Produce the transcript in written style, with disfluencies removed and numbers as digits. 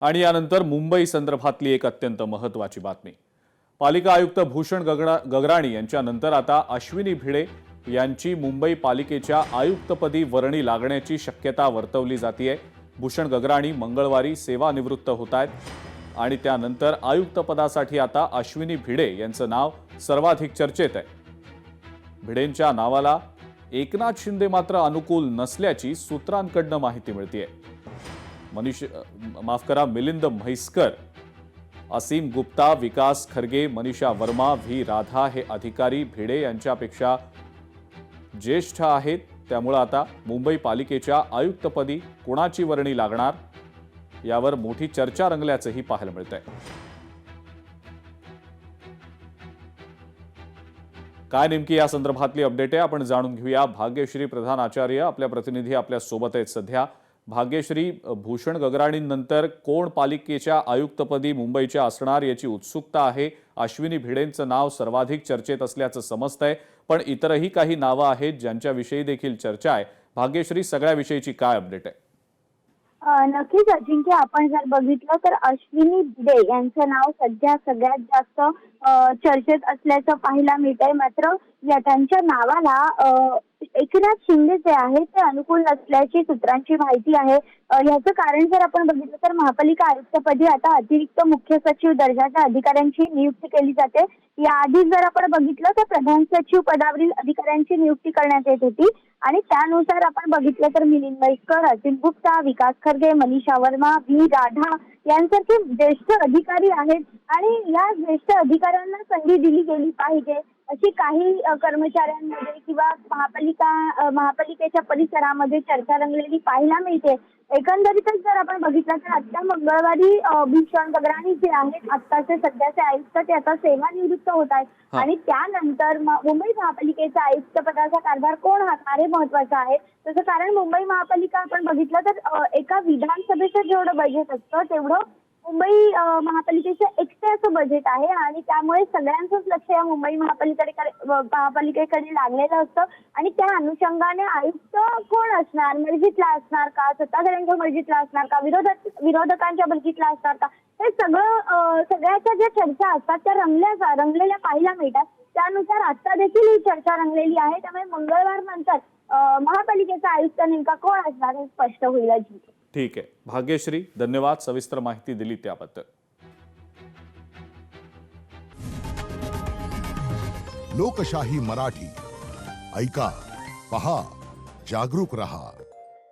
आणि यानंतर मुंबई संदर्भातली एक अत्यंत महत्त्वाची बातमी। पालिका आयुक्त भूषण गगराणी यांच्यानंतर आता अश्विनी भिडे यांची मुंबई पालिकेच्या आयुक्तपदी वर्णी लागण्याची शक्यता वर्तवली जाते। भूषण गगराणी मंगळवारी सेवानिवृत्त होत आहेत आणि त्यानंतर आयुक्तपदासाठी आता अश्विनी भिडे यांचं नाव सर्वाधिक चर्चेत आहे। भिडेंच्या नावाला एकनाथ शिंदे मात्र अनुकूल नसल्याची सूत्रांकडून माहिती मिळते। मिलिंद म्हैसकर, असीम गुप्ता, विकास खरगे, मनीषा वर्मा, व्ही राधा हे अधिकारी भिडे यांच्यापेक्षा ज्येष्ठ आहेत। त्यामुळे आता मुंबई पालिकेच्या आयुक्तपदी कोणाची वर्णी लागणार यावर मोठी चर्चा रंगल्याचंही पाहायला मिळतंय। काय नेमकी या संदर्भातली अपडेट आहे आपण जाणून घेऊया। भाग्यश्री प्रधान आचार्य आपल्या प्रतिनिधी आपल्या सोबत आहेत सध्या। भाग्यश्री, भूषण गगराणींनंतर कोण पालिकेच्या आयुक्तपदी मुंबईच्या असणार याची उत्सुकता आहे। अश्विनी भिडेंचं नाव सर्वाधिक चर्चेत असल्याचं समजतंय, पण इतरही काही नावं आहेत ज्यांच्याविषयी देखील चर्चा आहे। भाग्यश्री, सगळ्या विषयीची काय अपडेट आहे? नक्कीच अजिंक्य, आपण जर बघितलं तर अश्विनी भिडे यांचं नाव सध्या सगळ्यात जास्त चर्चेत असल्याचं पाहायला मिळतंय। मात्र या त्यांच्या नावाला एकनाथ शिंदे जे आहेत ते अनुकूल नसल्याची सूत्रांची माहिती आहे। याचं कारण जर आपण बघितलं तर महापालिका आयुक्तपदी आता अतिरिक्त मुख्य सचिव दर्जाच्या अधिकाऱ्यांची नियुक्ती केली जाते। याआधी जर आपण बघितलं तर प्रधान सचिव पदावरील अधिकाऱ्यांची नियुक्ती करण्यात येत होती आणि त्यानुसार आपण बघितलं तर मिलिंद म्हैसकर, असीम गुप्ता, विकास खरगे, मनीषा वर्मा, व्ही राधा यांसारखे ज्येष्ठ अधिकारी आहेत आणि या ज्येष्ठ अधिकाऱ्यांना संधी दिली गेली पाहिजे अशी काही कर्मचाऱ्यांमध्ये किंवा महापालिकेच्या परिसरामध्ये चर्चा रंगलेली पाहायला मिळते। एकंदरीतच जर आपण बघितलं तर आता मंगळवारी भूषण गगराणी जे आहेत आत्ताचे सध्याचे आयुक्त ते आता सेवानिवृत्त होत आहेत आणि त्यानंतर मुंबई महापालिकेचा आयुक्त पदाचा कारभार कोण हाताळणार हे महत्वाचं आहे। त्याचं कारण मुंबई महापालिका आपण बघितलं तर एका विधानसभेचं जेवढं बजेट असतं तेवढं मुंबई महापालिकेचं एक्स्ट्राचं बजेट आहे आणि त्यामुळे सगळ्यांचंच लक्ष या मुंबई महापालिकेकडे लागलेलं असतं आणि त्या अनुषंगाने आयुक्त कोण असणार, मर्जीतला असणार का, सत्ताधाऱ्यांच्या मर्जीतला असणार का, विरोधकांच्या मर्जीतला असणार का, हे सगळ्याच्या ज्या चर्चा असतात त्या रंगलेल्या पाहायला मिळतात। त्यानुसार आता देखील ही चर्चा रंगलेली आहे। त्यामुळे मंगळवार नंतर महापालिकेचा आयुक्त नेमका कोण असणार हे स्पष्ट होईल। ठीक आहे भाग्यश्री, धन्यवाद सविस्तर माहिती दिली त्याबद्दल। लोकशाही मराठी ऐका, पहा, जागरूक रहा।